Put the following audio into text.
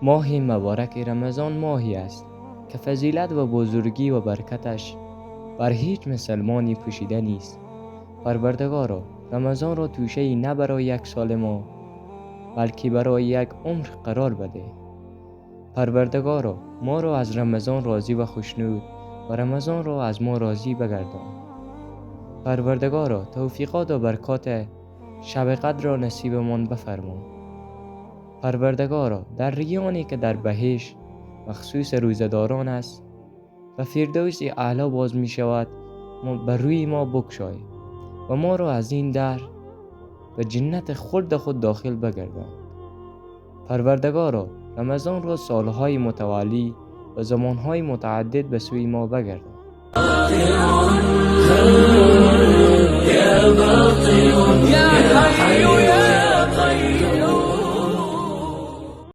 ماه مبارک رمضان ماهی است که فضیلت و بزرگی و برکتش بر هیچ مسلمانی پوشیده نیست. پروردگارا، رمضان را توشه‌ای نه برای یک سال ما، بلکه برای یک عمر قرار بده. پروردگارا، ما را از رمضان راضی و خوشنود و رمضان را از ما راضی بگردان. پروردگارا، توفیقات و برکات شب قدر را نصیبمان بفرما. پروردگارا، در ریانی که در بهشت مخصوص روزداران است و فردوس اعلی باز می شود، بر روی ما بگشای و ما را از این در و جنت خلد خود داخل بگردان. پروردگارا، رمضان را سالهای متوالی و زمانهای متعدد به سوی ما بگردان. يا باطل يا حي